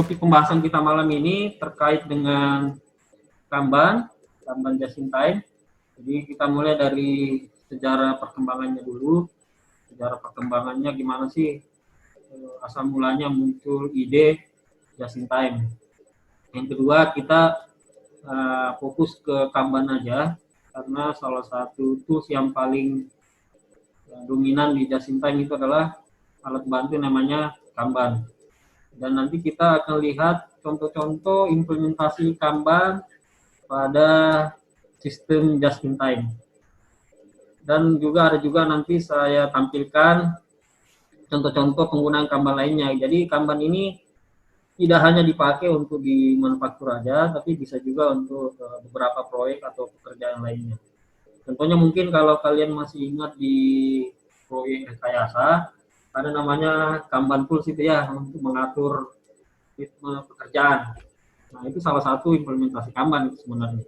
topik pembahasan kita malam ini terkait dengan Kanban just in time. Jadi kita mulai dari sejarah perkembangannya dulu. Sejarah perkembangannya gimana sih asal mulanya muncul ide just in time. Yang kedua kita fokus ke Kanban aja, karena salah satu tools yang paling dominan di just in time itu adalah alat bantu namanya Kanban. Dan nanti kita akan lihat contoh-contoh implementasi Kanban pada sistem just in time. Dan juga ada juga nanti saya tampilkan contoh-contoh penggunaan Kanban lainnya. Jadi Kanban ini tidak hanya dipakai untuk di manufaktur aja, tapi bisa juga untuk beberapa proyek atau pekerjaan lainnya. Contohnya mungkin kalau kalian masih ingat di proyek rekayasa, ada namanya Kanban tools itu ya, untuk mengatur ritme pekerjaan. Nah, itu salah satu implementasi Kanban sebenarnya.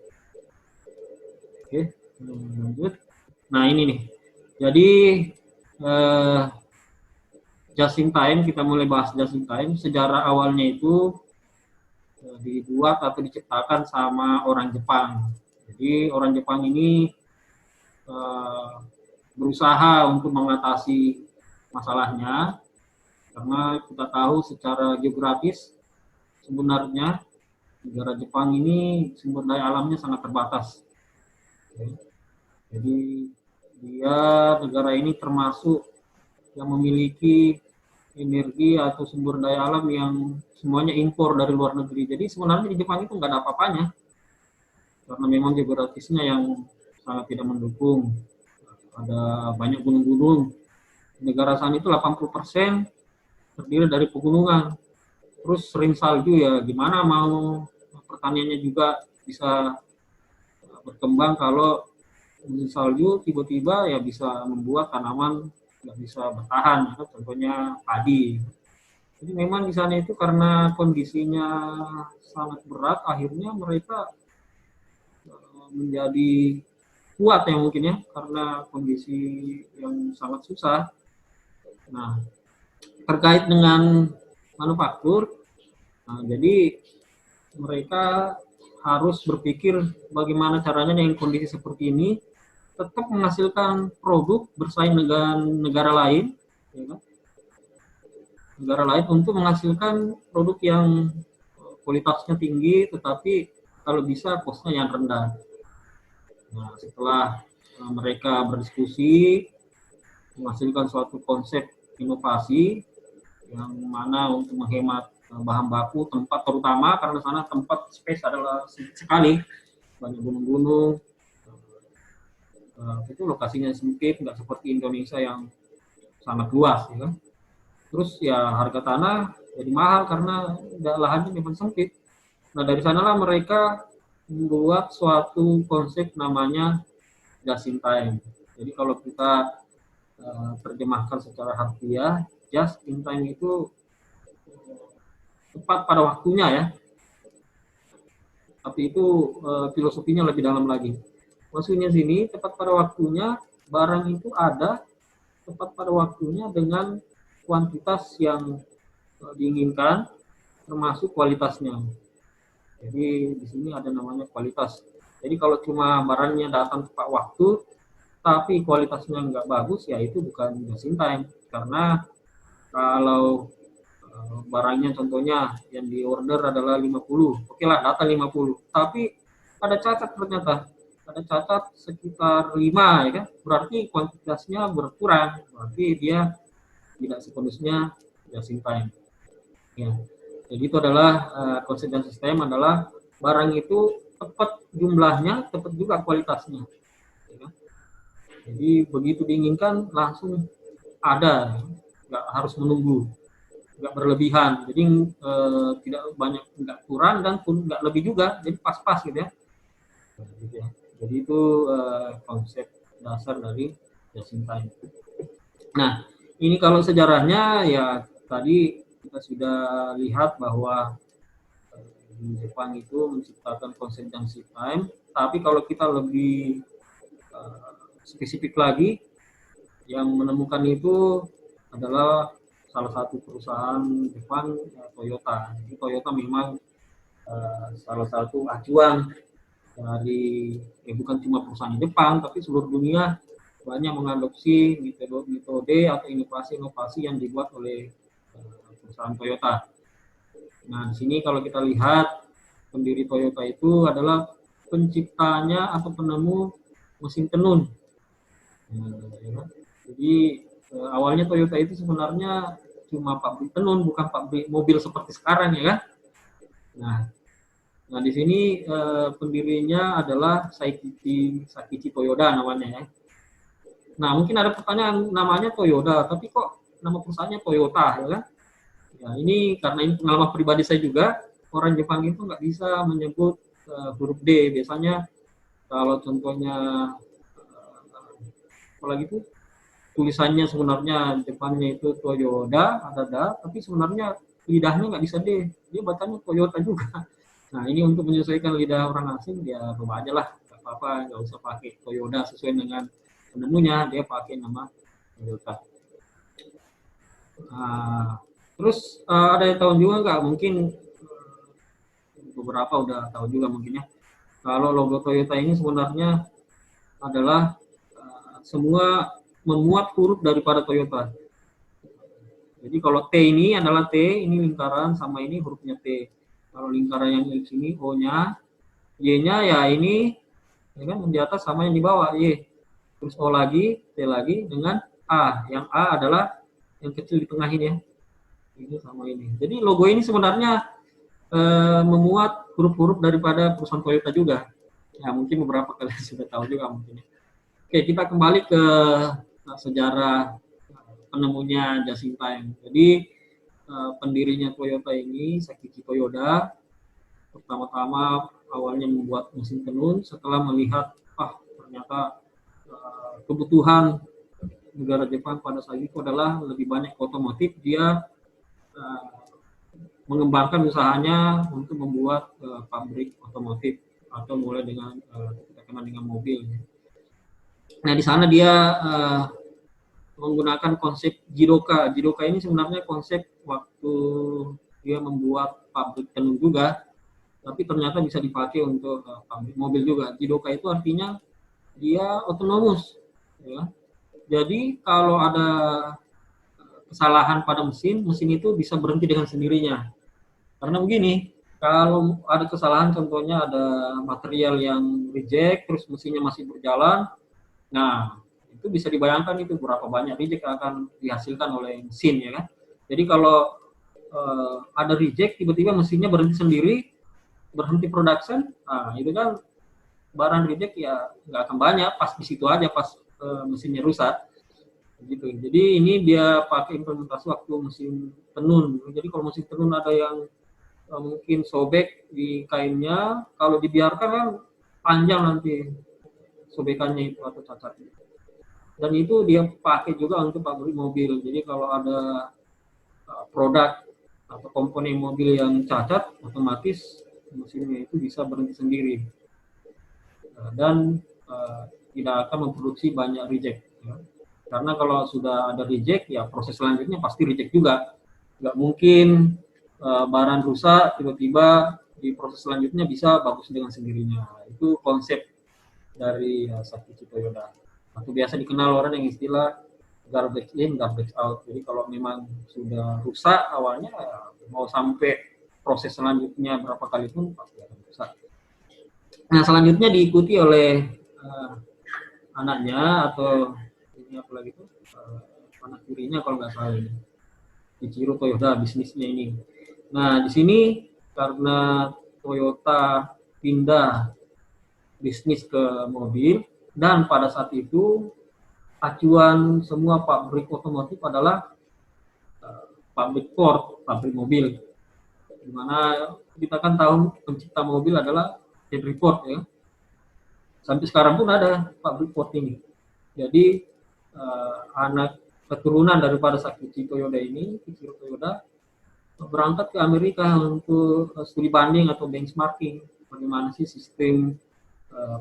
Oke, lanjut. Nah, ini nih. Jadi just in time, kita mulai bahas just in time. Sejarah awalnya itu dibuat atau diciptakan sama orang Jepang. Jadi orang Jepang ini berusaha untuk mengatasi masalahnya, karena kita tahu secara geografis sebenarnya negara Jepang ini sumber daya alamnya sangat terbatas. Jadi negara ini termasuk yang memiliki energi atau sumber daya alam yang semuanya impor dari luar negeri. Jadi sebenarnya di Jepang itu nggak ada apa-apanya, karena memang geografisnya yang sangat tidak mendukung. Ada banyak gunung-gunung. Negara sana itu 80% terdiri dari pegunungan. Terus sering salju ya, gimana mau pertaniannya juga bisa berkembang kalau musim salju tiba-tiba ya bisa membuat tanaman nggak bisa bertahan, contohnya padi. Jadi memang di sana itu karena kondisinya sangat berat, akhirnya mereka menjadi kuat ya mungkin ya, karena kondisi yang sangat susah. Nah, terkait dengan manufaktur, jadi mereka harus berpikir bagaimana caranya dengan kondisi seperti ini tetap menghasilkan produk bersaing dengan negara lain, ya kan? Negara lain untuk menghasilkan produk yang kualitasnya tinggi, tetapi kalau bisa kosnya yang rendah. Nah, setelah mereka berdiskusi menghasilkan suatu konsep inovasi yang mana untuk menghemat bahan baku, tempat terutama karena sana tempat space adalah sedikit sekali, banyak gunung-gunung, itu lokasinya sempit, nggak seperti Indonesia yang sangat luas, ya kan? Terus ya harga tanah jadi mahal karena lahannya memang sempit. Nah, dari sanalah mereka membuat suatu konsep namanya just in time. Jadi kalau kita terjemahkan secara harfiah, just in time itu tepat pada waktunya ya. Tapi itu filosofinya lebih dalam lagi. Maksudnya sini tepat pada waktunya, barang itu ada tepat pada waktunya dengan kuantitas yang diinginkan, termasuk kualitasnya. Jadi di sini ada namanya kualitas. Jadi kalau cuma barangnya datang tepat waktu, tapi kualitasnya nggak bagus, ya itu bukan just in time. Karena kalau barangnya contohnya yang di order adalah 50, oke lah datang 50, tapi ada cacat ternyata. Ada cacat sekitar 5, ya kan? Berarti kuantitasnya berkurang, berarti dia tidak sepenuhnya just in time. Ya. Jadi itu adalah konsep dan sistem adalah barang itu tepat jumlahnya, tepat juga kualitasnya. Ya. Jadi begitu diinginkan langsung ada, nggak harus menunggu, nggak berlebihan. Jadi tidak banyak, nggak kurang dan pun nggak lebih juga, jadi pas-pas gitu ya. Gitu ya. Jadi itu konsep dasar dari just in time. Nah, ini kalau sejarahnya ya tadi kita sudah lihat bahwa di Jepang itu menciptakan konsep just in time, tapi kalau kita lebih spesifik lagi, yang menemukan itu adalah salah satu perusahaan Jepang, Toyota. Jadi Toyota memang salah satu acuan dari bukan cuma perusahaan Jepang tapi seluruh dunia banyak mengadopsi metode atau inovasi-inovasi yang dibuat oleh perusahaan Toyota. Nah, di sini kalau kita lihat pendiri Toyota itu adalah penciptanya atau penemu mesin tenun. Nah, jadi awalnya Toyota itu sebenarnya cuma pabrik tenun, bukan pabrik mobil seperti sekarang ya kan. Nah di sini pendirinya adalah Sakichi Toyoda namanya ya. Nah mungkin ada pertanyaan, namanya Toyoda, tapi kok nama perusahaannya Toyota ya kan? Ya ini karena ini pengalaman pribadi saya juga, orang Jepang itu nggak bisa menyebut huruf D. Biasanya kalau contohnya apalagi itu tulisannya sebenarnya depannya itu Toyoda, ada da, tapi sebenarnya lidahnya nggak bisa D, dia bacanya Toyota juga. Nah ini untuk menyesuaikan lidah orang asing, dia coba aja lah, nggak apa-apa, nggak usah pakai Toyota sesuai dengan penemunya, dia pakai nama Toyota. Nah, terus ada yang tahu juga nggak? Mungkin beberapa udah tahu juga mungkin ya. Kalau logo Toyota ini sebenarnya adalah semua memuat huruf daripada Toyota. Jadi kalau T ini adalah T, ini lingkaran, sama ini hurufnya T. Kalau lingkaran yang di sini O-nya, Y-nya ya ini, ya kan, di atas sama yang di bawah, Y. Terus O lagi, T lagi, dengan A. Yang A adalah yang kecil di tengah ini ya. Ini sama ini. Jadi logo ini sebenarnya memuat huruf-huruf daripada perusahaan Toyota juga. Ya mungkin beberapa kalian sudah tahu juga mungkin. Oke, kita kembali ke sejarah penemunya just in time. Jadi pendirinya Toyota ini, Sakichi Toyoda, pertama-tama awalnya membuat mesin tenun. Setelah melihat ternyata kebutuhan negara Jepang pada saat itu adalah lebih banyak otomotif, dia mengembangkan usahanya untuk membuat pabrik otomotif, atau mulai dengan kita kenal dengan mobil. Nah di sana dia menggunakan konsep Jidoka. Jidoka ini sebenarnya konsep waktu dia membuat pabrik tenun juga, tapi ternyata bisa dipakai untuk pabrik mobil juga. Jidoka itu artinya dia otonomus. Ya. Jadi kalau ada kesalahan pada mesin itu bisa berhenti dengan sendirinya. Karena begini, kalau ada kesalahan, contohnya ada material yang reject, terus mesinnya masih berjalan, nah itu bisa dibayangkan itu berapa banyak reject yang akan dihasilkan oleh mesin ya kan. Jadi kalau ada reject, tiba-tiba mesinnya berhenti sendiri, berhenti production, nah itu kan barang reject ya nggak akan banyak, pas di situ aja pas mesinnya rusak gitu. Jadi ini dia pakai implementasi waktu mesin tenun. Jadi kalau mesin tenun ada yang mungkin sobek di kainnya, kalau dibiarkan kan panjang nanti sobekannya itu atau cacatnya. Dan itu dia pakai juga untuk pabrik mobil. Jadi kalau ada produk atau komponen mobil yang cacat, otomatis mesinnya itu bisa berhenti sendiri dan tidak akan memproduksi banyak reject. Ya. Karena kalau sudah ada reject, ya proses selanjutnya pasti reject juga. Nggak mungkin barang rusak tiba-tiba di proses selanjutnya bisa bagus dengan sendirinya. Itu konsep dari Sakichi Toyoda. Atau biasa dikenal orang yang istilah garbage in, garbage out. Jadi kalau memang sudah rusak awalnya, mau sampai proses selanjutnya berapa kali pun pasti akan rusak. Nah selanjutnya diikuti oleh anaknya, atau ini apa lagi tuh, anak tirinya kalau nggak salah ini, Ichiro Toyoda, bisnisnya ini. Nah di sini karena Toyota pindah bisnis ke mobil, dan pada saat itu acuan semua pabrik otomotif adalah pabrik Ford, pabrik mobil. Dimana kita kan tahu pencipta mobil adalah Henry Ford ya. Sampai sekarang pun ada pabrik Ford ini. Jadi anak keturunan daripada Sakichi Toyoda ini, Ichiro Toyoda, berangkat ke Amerika untuk studi banding atau benchmarking bagaimana sih sistem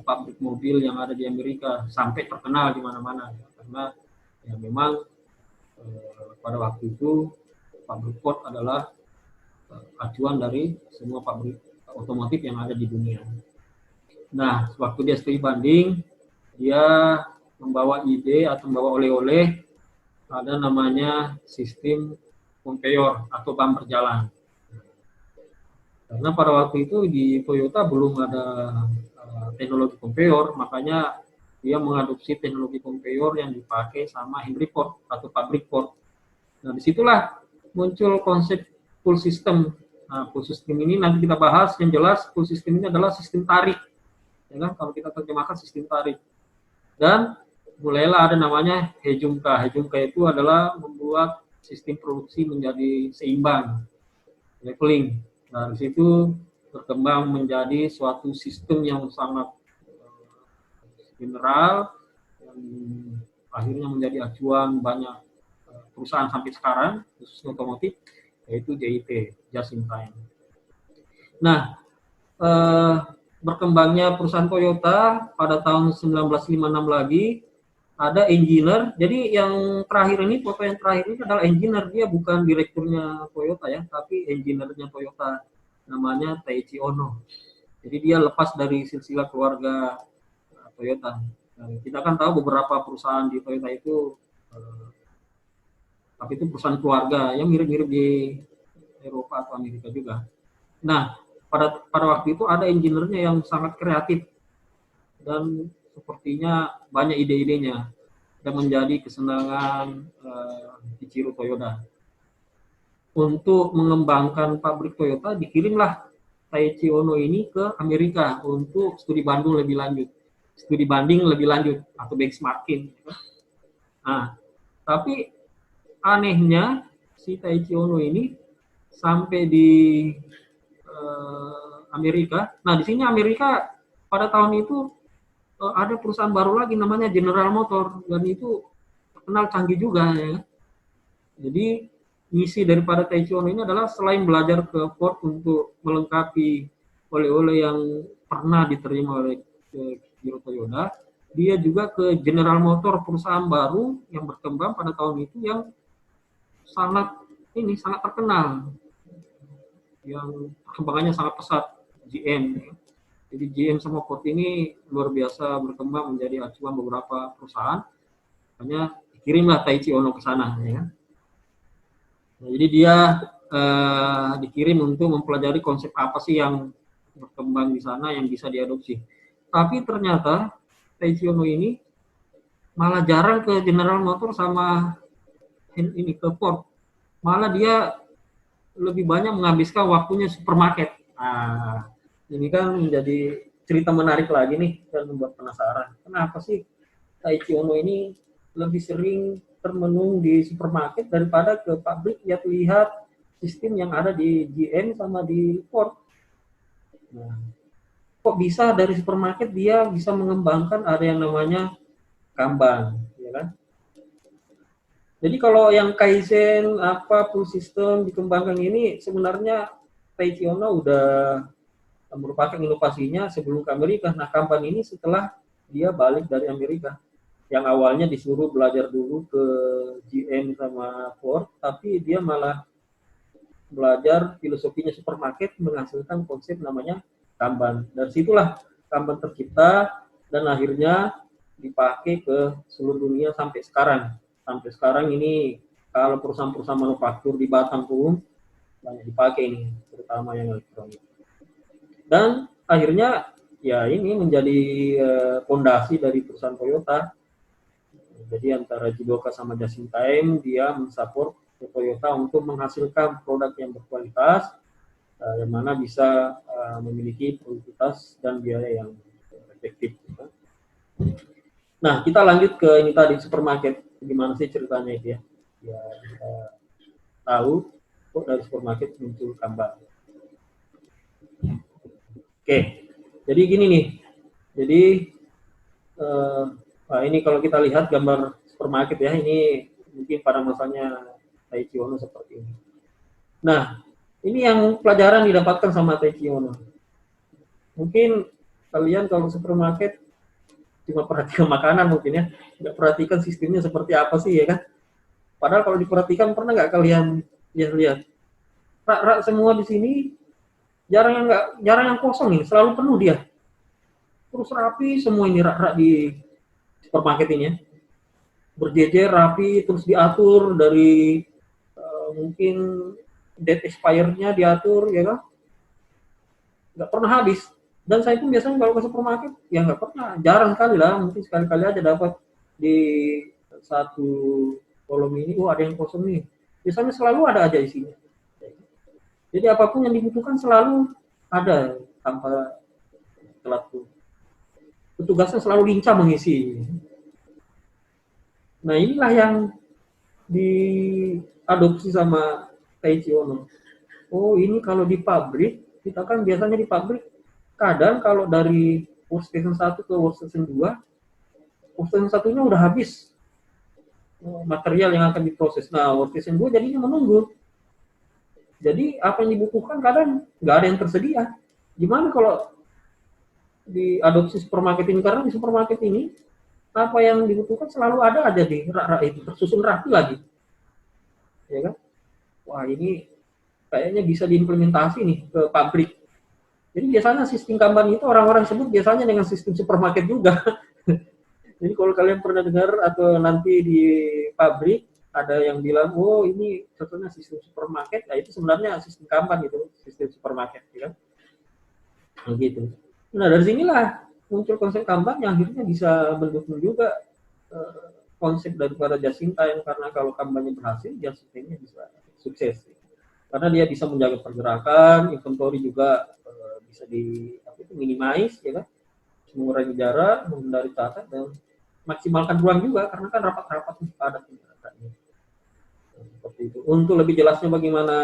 pabrik mobil yang ada di Amerika, sampai terkenal di mana-mana. Karena ya memang pada waktu itu pabrik Ford adalah acuan dari semua pabrik otomotif yang ada di dunia. Nah, waktu dia studi banding, dia membawa ide atau membawa oleh-oleh ada namanya sistem conveyor atau bam berjalan. Karena pada waktu itu di Toyota belum ada teknologi conveyor, makanya dia mengadopsi teknologi conveyor yang dipakai sama Henry Ford atau pabrik Ford. Nah, disitulah muncul konsep full system. Nah, full system ini nanti kita bahas. Yang jelas full system ini adalah sistem tarik, ya kan? Kalau kita terjemahkan sistem tarik. Dan mulailah ada namanya Hejumka. Hejumka itu adalah membuat sistem produksi menjadi seimbang, leveling. Nah, di situ berkembang menjadi suatu sistem yang sangat general, yang akhirnya menjadi acuan banyak perusahaan sampai sekarang, khususnya otomotif, yaitu JIT, Just in Time. Nah, berkembangnya perusahaan Toyota pada tahun 1956 lagi, ada engineer. Jadi yang terakhir ini, foto yang terakhir ini adalah engineer. Dia bukan direkturnya Toyota ya, tapi engineer-nya Toyota. Namanya Taiichi Ohno. Jadi dia lepas dari silsilah keluarga Toyota. Nah, kita kan tahu beberapa perusahaan di Toyota itu, tapi itu perusahaan keluarga yang mirip-mirip di Eropa atau Amerika juga. Nah, pada waktu itu ada engineer-nya yang sangat kreatif dan sepertinya banyak ide-idenya dan menjadi kesenangan Ichiro Toyoda. Untuk mengembangkan pabrik Toyota, dikirimlah Taiichi Ohno ini ke Amerika untuk studi banding lebih lanjut atau benchmarking. Nah, tapi anehnya si Taiichi Ohno ini sampai di Amerika. Nah, di sini Amerika pada tahun itu ada perusahaan baru lagi namanya General Motor, dan itu terkenal canggih juga ya. Jadi misi daripada Taiichi Ohno ini adalah selain belajar ke Ford untuk melengkapi oleh-oleh yang pernah diterima oleh Ichiro Toyoda, dia juga ke General Motor, perusahaan baru yang berkembang pada tahun itu yang sangat terkenal, yang perkembangannya sangat pesat, GM. Jadi GM sama Ford ini luar biasa berkembang menjadi acuan beberapa perusahaan. Hanya dikirimlah Taiichi Ohno ke sana ya. Nah, jadi dia dikirim untuk mempelajari konsep apa sih yang berkembang di sana yang bisa diadopsi. Tapi ternyata Taiichi Ohno ini malah jarang ke General Motor sama ini ke Ford. Malah dia lebih banyak menghabiskan waktunya supermarket. Nah, ini kan menjadi cerita menarik lagi nih dan membuat penasaran. Kenapa sih Taiichi Ohno ini lebih sering termenung di supermarket daripada ke pabrik lihat sistem yang ada di GM sama di Ford. Nah, kok bisa dari supermarket dia bisa mengembangkan ada yang namanya Kanban, ya kan? Jadi kalau yang Kaizen full system dikembangkan ini sebenarnya Taiichi Ohno udah merupakan inovasinya sebelum ke Amerika. Nah, Kanban ini setelah dia balik dari Amerika. Yang awalnya disuruh belajar dulu ke GM sama Ford, tapi dia malah belajar filosofinya supermarket menghasilkan konsep namanya Kanban. Dari situlah Kanban tercipta dan akhirnya dipakai ke seluruh dunia sampai sekarang. Sampai sekarang ini kalau perusahaan-perusahaan manufaktur di Batam pun banyak dipakai ini, terutama yang elektronik. Dan akhirnya ya ini menjadi fondasi dari perusahaan Toyota. Jadi antara Jidoka sama Just in Time dia mensupport Toyota untuk menghasilkan produk yang berkualitas, yang mana bisa memiliki produktivitas dan biaya yang efektif. Nah, kita lanjut ke ini tadi supermarket. Gimana sih ceritanya itu ya? Ya kita tahu kok dari supermarket muncul Kanban. Oke, jadi gini nih. Jadi ini kalau kita lihat gambar supermarket ya, ini mungkin pada masanya Taiichi Ohno seperti ini. Nah, ini yang pelajaran didapatkan sama Taiichi Ohno. Mungkin kalian kalau supermarket cuma perhatikan makanan mungkin ya, nggak perhatikan sistemnya seperti apa sih ya kan. Padahal kalau diperhatikan, pernah nggak kalian Ya lihat, rak-rak semua di sini, jarang yang kosong ini, selalu penuh dia. Terus rapi semua ini rak-rak di supermarket ini ya. Berjejer rapi, terus diatur dari mungkin date expirednya diatur, ya kan? Nggak pernah habis. Dan saya pun biasanya kalau ke supermarket, ya nggak pernah, jarang sekali lah, mungkin sekali-kali aja dapat di satu kolom ini, oh ada yang kosong nih. Biasanya selalu ada aja isinya. Jadi apapun yang dibutuhkan selalu ada tanpa telat. Petugasnya selalu lincah mengisi. Nah inilah yang diadopsi sama Taichi Ono. Oh ini kalau di pabrik, kita kan biasanya di pabrik, kadang kalau dari workstation 1 ke workstation 2, workstation satunya udah habis material yang akan diproses. Nah workstation 2 jadinya menunggu. Jadi apa yang dibutuhkan kadang nggak ada yang tersedia. Gimana kalau diadopsi supermarket ini? Karena di supermarket ini apa yang dibutuhkan selalu ada aja di rak-rak itu, tersusun rapi lagi. Ya kan? Wah ini kayaknya bisa diimplementasi nih ke pabrik. Jadi biasanya sistem Kanban itu orang-orang sebut biasanya dengan sistem supermarket juga. Jadi kalau kalian pernah dengar atau nanti di pabrik ada yang bilang, oh ini contohnya sistem supermarket, nah itu sebenarnya sistem Kanban itu, sistem supermarket, ya kan? Begitu. Nah dari sinilah muncul konsep Kanban yang akhirnya bisa mendukung juga konsep daripada Jacinta yang karena kalau Kanbannya berhasil, Jacinta bisa sukses. Karena dia bisa menjaga pergerakan, inventory juga bisa di minimize, ya kan? Mengurangi jarak, menghindari cacat dan maksimalkan ruang juga karena kan rapat-rapat padat seperti itu. Untuk lebih jelasnya bagaimana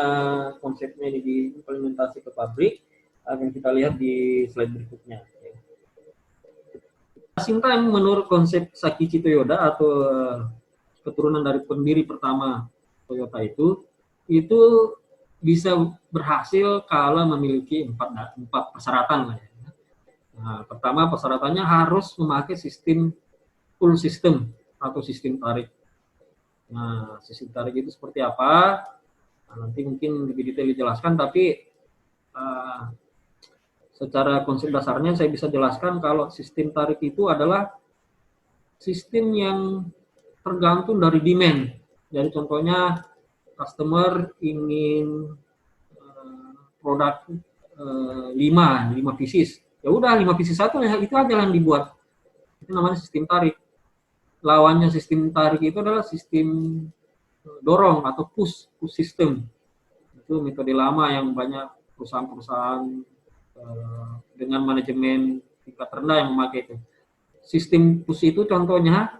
konsepnya ini diimplementasi ke pabrik akan kita lihat di slide berikutnya. Jacinta yang menurut konsep Sakichi Toyoda atau keturunan dari pendiri pertama Toyota itu bisa berhasil kalau memiliki empat persyaratan lah ya. Nah, pertama persyaratannya harus memakai sistem full system atau sistem tarik. Nah, sistem tarik itu seperti apa? Nah, nanti mungkin lebih detail dijelaskan, tapi secara konsep dasarnya saya bisa jelaskan kalau sistem tarik itu adalah sistem yang tergantung dari demand. Jadi contohnya customer ingin produk 5 pieces. Ya udah 5 pieces satu itu aja yang dibuat. Itu namanya sistem tarik. Lawannya sistem tarik itu adalah sistem dorong atau push system. Itu metode lama yang banyak perusahaan-perusahaan dengan manajemen tingkat rendah yang memakai itu. Sistem push itu contohnya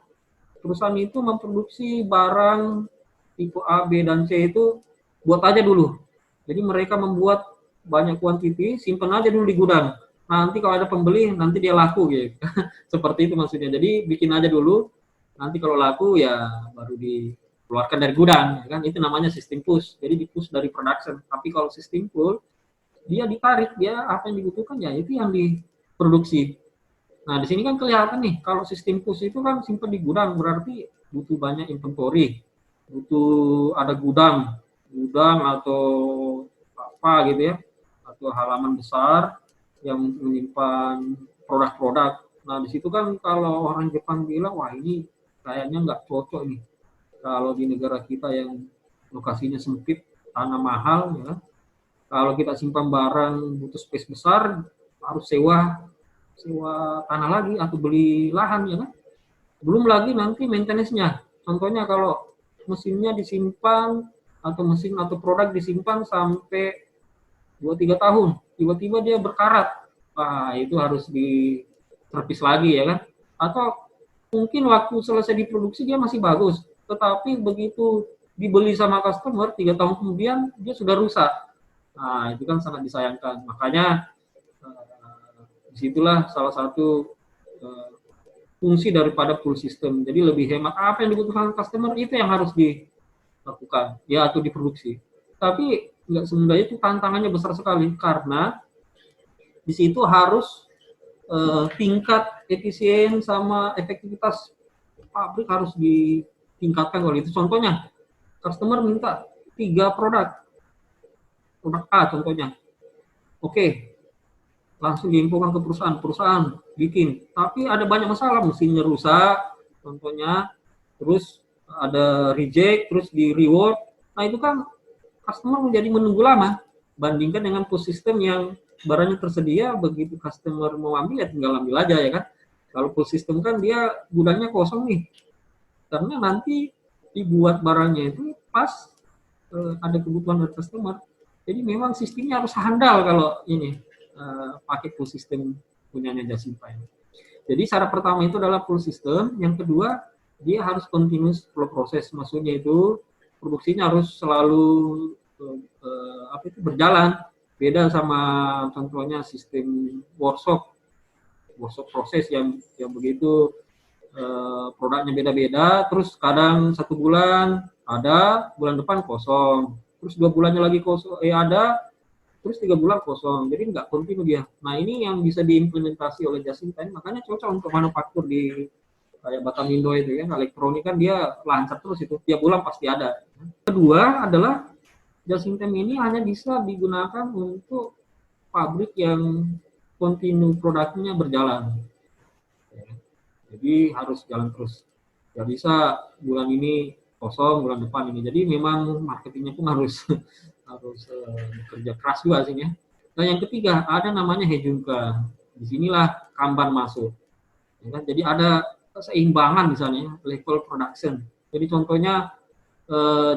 perusahaan itu memproduksi barang tipe A, B, dan C itu buat aja dulu. Jadi mereka membuat banyak kuantiti, simpan aja dulu di gudang. Nanti kalau ada pembeli, nanti dia laku gitu. Seperti itu maksudnya. Jadi bikin aja dulu, nanti kalau laku ya baru dikeluarkan dari gudang. Kan itu namanya sistem push. Jadi di push dari production. Tapi kalau sistem pull, dia ditarik, dia apa yang dibutuhkan ya itu yang diproduksi. Nah di sini kan kelihatan nih kalau sistem push itu kan simpan di gudang berarti butuh banyak inventory, butuh ada gudang atau apa gitu ya, atau halaman besar yang menyimpan produk-produk. Nah di situ kan kalau orang Jepang bilang wah ini kayaknya nggak cocok nih kalau di negara kita yang lokasinya sempit, tanah mahal ya. Kalau kita simpan barang butuh space besar, harus sewa tanah lagi atau beli lahan ya kan. Belum lagi nanti maintenance-nya. Contohnya kalau mesinnya disimpan atau mesin atau produk disimpan sampai 2-3 tahun, tiba-tiba dia berkarat. Wah, itu harus diservis lagi ya kan. Atau mungkin waktu selesai diproduksi dia masih bagus, tetapi begitu dibeli sama customer 3 tahun kemudian dia sudah rusak. Nah, itu kan sangat disayangkan. Makanya disitulah salah satu fungsi daripada full system. Jadi lebih hemat apa yang dibutuhkan customer itu yang harus dilakukan ya atau diproduksi. Tapi nggak semudah itu, tantangannya besar sekali karena di situ harus tingkat efisien sama efektivitas pabrik harus ditingkatkan kalau itu. Contohnya customer minta 3 produk A contohnya. Oke, langsung diinfokan ke perusahaan bikin. Tapi ada banyak masalah, mesinnya rusak, contohnya, terus ada reject, terus di reward. Nah itu kan customer menjadi menunggu lama, bandingkan dengan full system yang barangnya tersedia, begitu customer mau ambil ya tinggal ambil aja ya kan. Kalau full system kan dia gudangnya kosong nih, karena nanti dibuat barangnya itu pas ada kebutuhan dari customer. Jadi memang sistemnya harus handal kalau ini pakai full system punyanya Jasimpai. Jadi syarat pertama itu adalah full system, yang kedua dia harus continuous flow proses, maksudnya itu produksinya harus selalu berjalan. Beda sama contohnya sistem workshop proses yang begitu produknya beda-beda, terus kadang 1 bulan ada, bulan depan kosong, terus 2 bulannya lagi kosong, ada, terus 3 bulan kosong, jadi nggak kontinu dia. Nah ini yang bisa diimplementasi oleh Jasimpai, makanya cocok untuk manufaktur di kayak Batamindo itu ya, elektronik kan dia lancar terus itu, tiap bulan pasti ada. Kedua adalah Jasimpai ini hanya bisa digunakan untuk pabrik yang kontinu produknya berjalan. Jadi harus jalan terus. Gak bisa bulan ini kosong, bulan depan ini. Jadi memang marketingnya pun harus bekerja keras juga sih ya. Nah yang ketiga ada namanya Hejunka. Disinilah Kanban masuk. Ya kan? Jadi ada keseimbangan misalnya level production. Jadi contohnya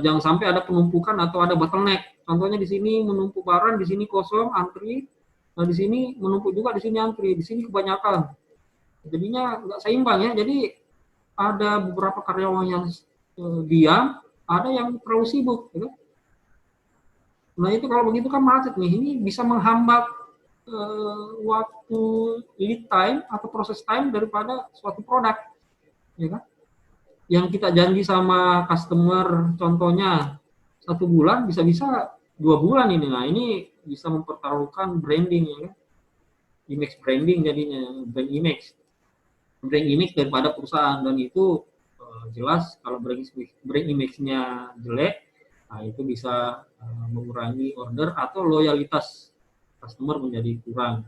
jangan sampai ada penumpukan atau ada bottleneck. Contohnya di sini menumpuk barang, di sini kosong antri. Nah di sini menumpuk juga, di sini antri, di sini kebanyakan. Jadinya nggak seimbang ya. Jadi ada beberapa karyawan yang diam, ada yang terlalu sibuk. Gitu. Nah itu kalau begitu kan macet nih. Ini bisa menghambat waktu lead time atau proses time daripada suatu produk, ya kan? Yang kita janji sama customer, contohnya 1 bulan, bisa-bisa 2 bulan ini. Nah ini bisa mempertaruhkan branding, ya kan? Image branding jadinya, brand image daripada perusahaan, dan itu jelas kalau brand image-nya jelek, nah itu bisa mengurangi order atau loyalitas customer menjadi kurang.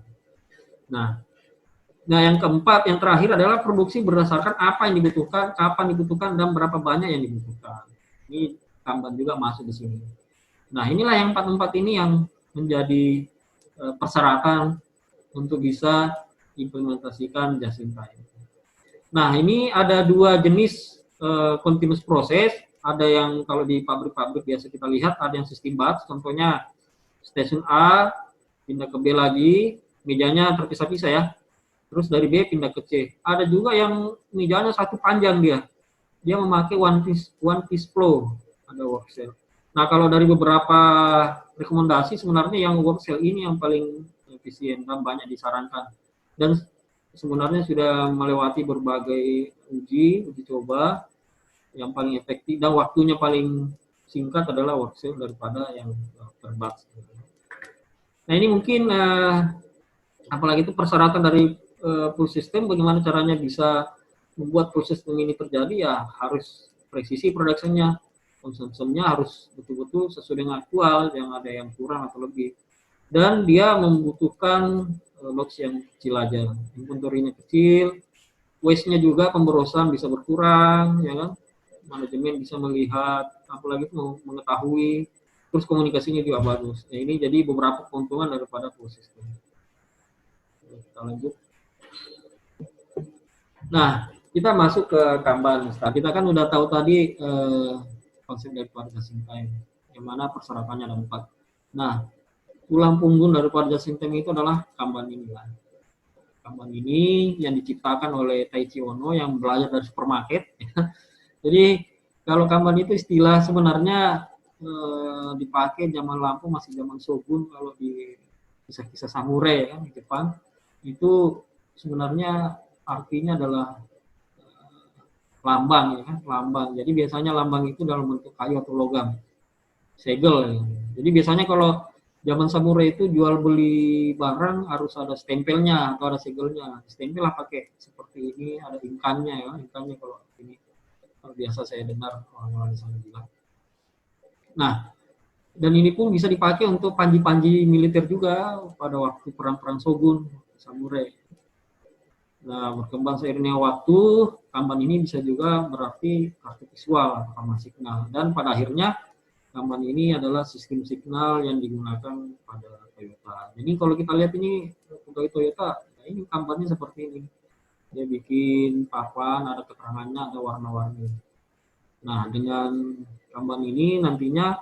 Nah yang keempat, yang terakhir adalah produksi berdasarkan apa yang dibutuhkan, kapan dibutuhkan, dan berapa banyak yang dibutuhkan. Ini Kanban juga masuk di sini. Nah inilah yang empat ini yang menjadi persyaratan untuk bisa implementasikan Jasimpai. Nah, ini ada 2 jenis continuous process. Ada yang kalau di pabrik-pabrik biasa kita lihat, ada yang sistem batch, contohnya stasiun A, pindah ke B lagi, mejanya terpisah-pisah ya. Terus dari B pindah ke C. Ada juga yang mejanya satu panjang dia. Dia memakai one piece flow, ada work cell. Nah, kalau dari beberapa rekomendasi sebenarnya yang work cell ini yang paling efisien dan banyak disarankan. Dan sebenarnya sudah melewati berbagai uji coba. Yang paling efektif dan waktunya paling singkat adalah work cell daripada yang terbatch. Nah ini mungkin apalagi itu persyaratan dari full system, bagaimana caranya bisa membuat full system ini terjadi, ya harus presisi produksinya, konsumsinya harus betul-betul sesuai dengan aktual, yang ada yang kurang atau lebih. Dan dia membutuhkan lots yang kecil aja, inventory-nya kecil, waste-nya juga pemborosan bisa berkurang, ya kan? Manajemen bisa melihat, apalagi itu mengetahui, terus komunikasinya juga bagus. Nah, ini jadi beberapa keuntungan daripada full system. Kita lanjut. Nah, kita masuk ke Kanban. Nah, kita kan udah tahu tadi konsep daripada Jasimpai, yang mana persyaratannya ada 4. Nah, tulang punggung daripada Jasimpai itu adalah Kanban ini lah. Kanban ini yang diciptakan oleh Taichi Ohno yang belajar dari supermarket. Jadi kalau Kanban itu istilah sebenarnya dipakai zaman Lampung, masih zaman Shogun, kalau di kisah-kisah samurai kan di Jepang, itu sebenarnya artinya adalah lambang, ya kan, lambang. Jadi biasanya lambang itu dalam bentuk kayu atau logam, segel. Ya. Jadi biasanya kalau zaman samurai itu jual beli barang harus ada stempelnya atau ada segelnya. Stempel lah pakai seperti ini, ada inkannya ya, inkannya kalau ini. Biasa saya dengar orang-orang di sana bilang. Nah, Dan ini pun bisa dipakai untuk panji-panji militer juga pada waktu perang-perang Shogun, samurai. Nah, berkembang seiringnya waktu, Kanban ini bisa juga berarti kartu visual atau nama signal. Dan pada akhirnya, Kanban ini adalah sistem signal yang digunakan pada Toyota. Jadi kalau kita lihat ini, pegawai Toyota, nah ini Kanbannya seperti ini. Dia bikin papan, ada keterangannya, ada warna-warni. Nah, dengan Kanban ini nantinya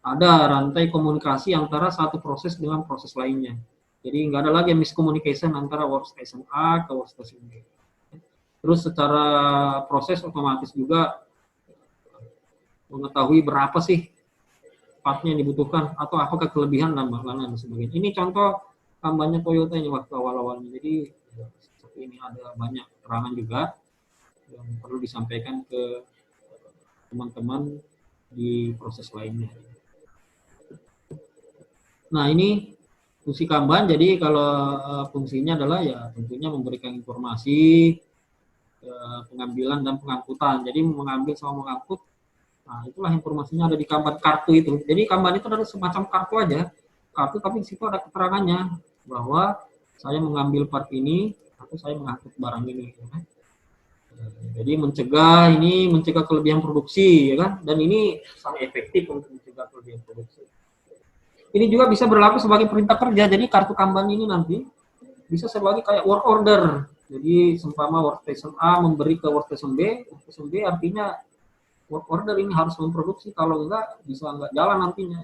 ada rantai komunikasi antara satu proses dengan proses lainnya. Jadi nggak ada lagi miscommunication antara workstation A ke workstation B. Terus secara proses otomatis juga mengetahui berapa sih partnya yang dibutuhkan atau apakah kelebihan dan dan sebagainya. Ini contoh tambahnya Toyota ini waktu awal-awalnya. Jadi seperti ini ada banyak keterangan juga yang perlu disampaikan ke teman-teman di proses lainnya. Nah, ini fungsi Kanban. Jadi kalau fungsinya adalah ya tentunya memberikan informasi, pengambilan dan pengangkutan. Jadi mengambil sama mengangkut, nah itulah informasinya ada di Kanban kartu itu. Jadi Kanban itu adalah semacam kartu aja, kartu tapi di situ ada keterangannya bahwa saya mengambil part ini atau saya mengangkut barang ini. Jadi mencegah kelebihan produksi, ya kan? Dan ini sangat efektif untuk mencegah kelebihan produksi. Ini juga bisa berlaku sebagai perintah kerja. Jadi kartu Kanban ini nanti bisa sebagai kayak work order. Jadi seumpama workstation A memberi ke workstation B artinya work order ini harus memproduksi, kalau enggak bisa enggak jalan nantinya.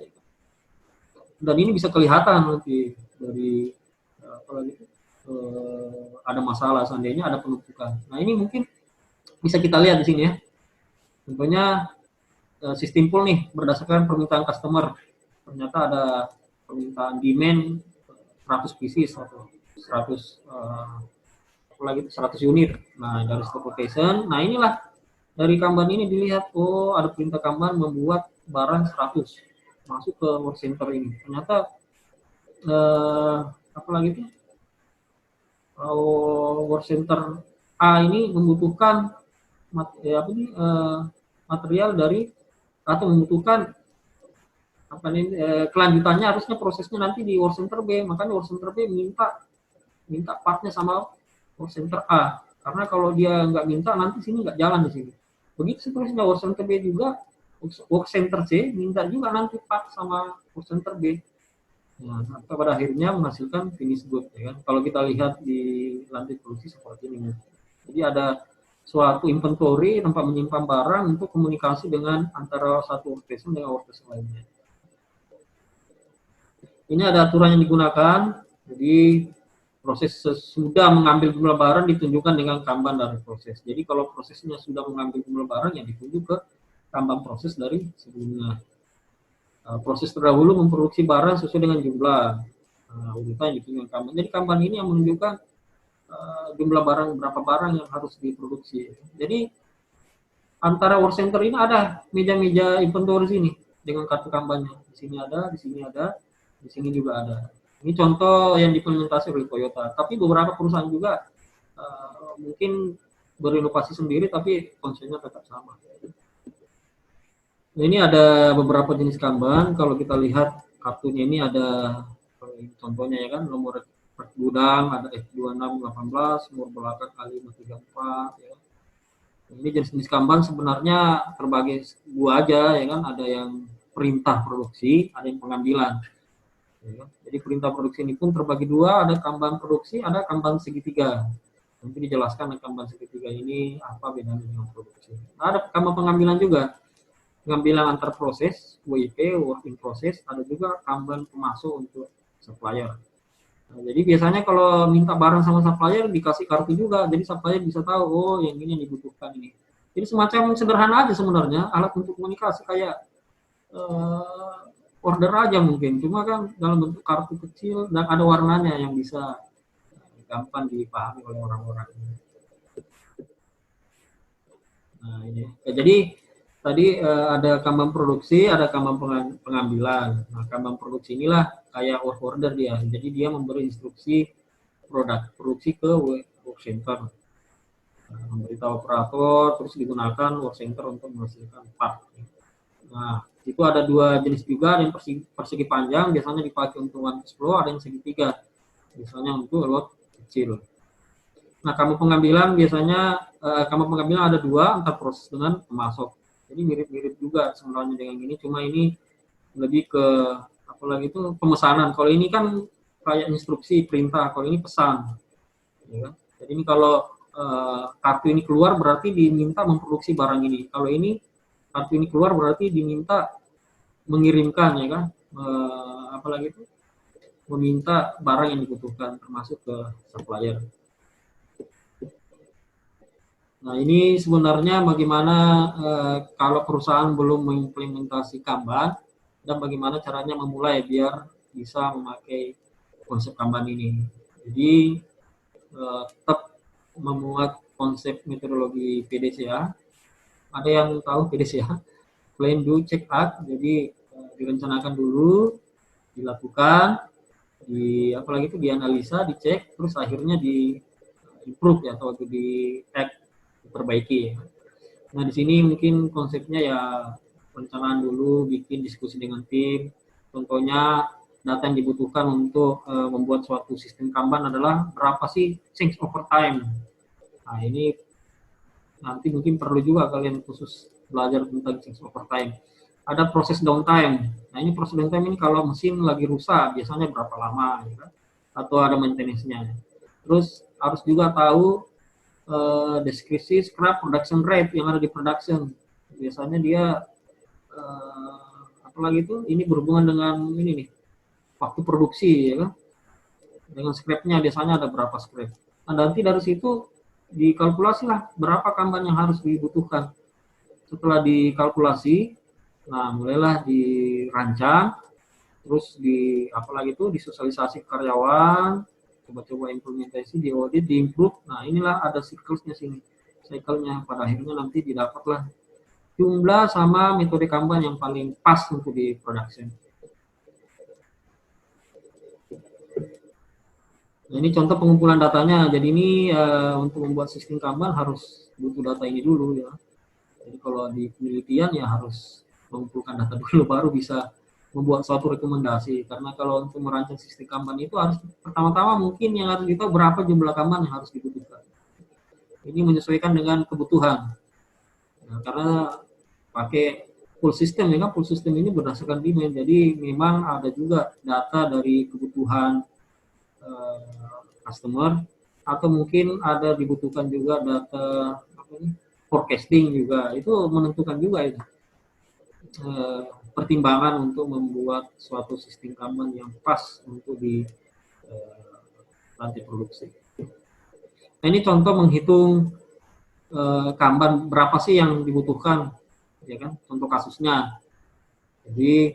Dan ini bisa kelihatan nanti dari apalagi ada masalah seandainya ada penumpukan. Nah, ini mungkin bisa kita lihat di sini ya. Contohnya sistem pool nih berdasarkan permintaan customer. Ternyata ada permintaan demand 100 pieces atau 100 apalagi 100 unit. Nah, dari stock quotation, nah inilah dari Kanban ini dilihat, oh ada perintah Kanban membuat barang 100 masuk ke work center ini. Ternyata apalagi itu work center A ini membutuhkan material dari atau membutuhkan kelanjutannya harusnya prosesnya nanti di work center B, makanya work center B minta partnya sama work center A, karena kalau dia nggak minta nanti sini nggak jalan di sini. Begitu seterusnya work center B juga, work center C minta juga nanti part sama work center B. Nah, pada akhirnya menghasilkan finish good, ya kan? Kalau kita lihat di lantai produksi seperti ini. Jadi ada suatu inventory tempat menyimpan barang untuk komunikasi dengan antara satu workstation dengan workstation lainnya. Ini ada aturan yang digunakan. Jadi proses sesudah mengambil jumlah barang ditunjukkan dengan Kanban dari proses. Jadi kalau prosesnya sudah mengambil jumlah barang, yang ditunjuk ke Kanban proses dari sebelumnya. Proses terdahulu memproduksi barang sesuai dengan jumlah urutan yang ditunjukkan Kanban. Jadi Kanban ini yang menunjukkan jumlah barang, berapa barang yang harus diproduksi. Jadi antara work center ini ada meja-meja inventory sini dengan kartu Kanbannya. Di sini ada, di sini ada, di sini juga ada. Ini contoh yang diimplementasi oleh Toyota. Tapi beberapa perusahaan juga mungkin berinovasi sendiri, tapi konsepnya tetap sama. Nah, ini ada beberapa jenis Kanban. Kalau kita lihat kartunya ini ada contohnya ya kan, nomor gudang ada F2618, nomor belakang K534 ya. Ini jenis-jenis Kanban sebenarnya terbagi dua aja ya kan, ada yang perintah produksi, ada yang pengambilan. Ya. Jadi perintah produksi ini pun terbagi dua, ada Kanban produksi, ada Kanban segitiga. Nanti dijelaskan Kanban segitiga ini apa bedanya dengan produksi. Nah, ada Kanban pengambilan juga, pengambilan antar proses, WIP, work in process, ada juga Kanban pemasok untuk supplier. Nah, jadi biasanya kalau minta barang sama supplier dikasih kartu juga, jadi supplier bisa tahu, oh yang ini yang dibutuhkan ini. Jadi semacam sederhana aja sebenarnya, alat untuk komunikasi kayak order aja mungkin, cuma kan dalam bentuk kartu kecil dan ada warnanya yang bisa gampang dipahami oleh orang-orang. Nah ini, jadi tadi ada Kanban produksi, ada Kanban pengambilan. Nah Kanban produksi inilah kayak work order dia, jadi dia memberi instruksi produk produksi ke work center, memberitahu operator, terus digunakan work center untuk menghasilkan part. Nah Itu ada dua jenis juga, ada yang persegi panjang, biasanya dipakai untuk one piece flow, ada yang segitiga, biasanya untuk lot kecil. Nah, kamu pengambilan biasanya ada dua, antar proses dengan pemasok. Jadi mirip-mirip juga sebenarnya dengan ini, cuma ini lebih ke apalagi itu pemesanan. Kalau ini kan kayak instruksi perintah, kalau ini pesan. Ya kan? Jadi ini kalau kartu ini keluar berarti diminta memproduksi barang ini. Kalau ini kartu ini keluar berarti diminta mengirimkan, ya kan? Apalagi itu meminta barang yang dibutuhkan termasuk ke supplier. Nah, ini sebenarnya bagaimana kalau perusahaan belum mengimplementasi Kanban dan bagaimana caranya memulai biar bisa memakai konsep Kanban ini. Jadi tetap memuat konsep metodologi PDCA. Ada yang tahu PDCA? Plan, do, check, act. Jadi direncanakan dulu, dilakukan, apalagi itu dianalisa, dicek, terus akhirnya di improve ya, atau di act, diperbaiki. Nah, di sini mungkin konsepnya ya perencanaan dulu, bikin diskusi dengan tim. Contohnya data yang dibutuhkan untuk membuat suatu sistem Kanban adalah berapa sih change over time. Nah, ini nanti mungkin perlu juga kalian khusus belajar tentang change over time. Ada proses downtime. Nah, ini proses downtime ini kalau mesin lagi rusak biasanya berapa lama, ya kan? Atau ada maintenance-nya. Terus harus juga tahu deskripsi scrap production rate yang ada di production. Biasanya dia apalagi itu ini berhubungan dengan ini nih, waktu produksi, ya kan? Dengan scrap-nya biasanya ada berapa scrap. Nah, nanti dari situ dikalkulasi lah berapa Kanban yang harus dibutuhkan. Setelah dikalkulasi, nah mulailah dirancang, terus apalagi itu disosialisasi ke karyawan, coba-coba implementasi, diaudit, diimprove. Nah, inilah ada cycle-nya sini. Cycle-nya pada akhirnya nanti didapatlah jumlah sama metode Kanban yang paling pas untuk di production. Nah, ini contoh pengumpulan datanya. Jadi ini untuk membuat sistem Kanban harus butuh data ini dulu ya. Jadi kalau di penelitian ya harus mengumpulkan data dulu baru bisa membuat suatu rekomendasi. Karena kalau untuk merancang sistem Kanban itu harus pertama-tama mungkin yang harus kita berapa jumlah Kanban yang harus dibutuhkan. Ini menyesuaikan dengan kebutuhan. Nah, karena pakai full system ya kan, full system ini berdasarkan demand. Jadi memang ada juga data dari kebutuhan customer, atau mungkin ada dibutuhkan juga data forecasting juga, itu menentukan juga itu pertimbangan untuk membuat suatu sistem Kanban yang pas untuk di rantai produksi. Nah, ini contoh menghitung Kanban berapa sih yang dibutuhkan, ya kan? Contoh kasusnya. Jadi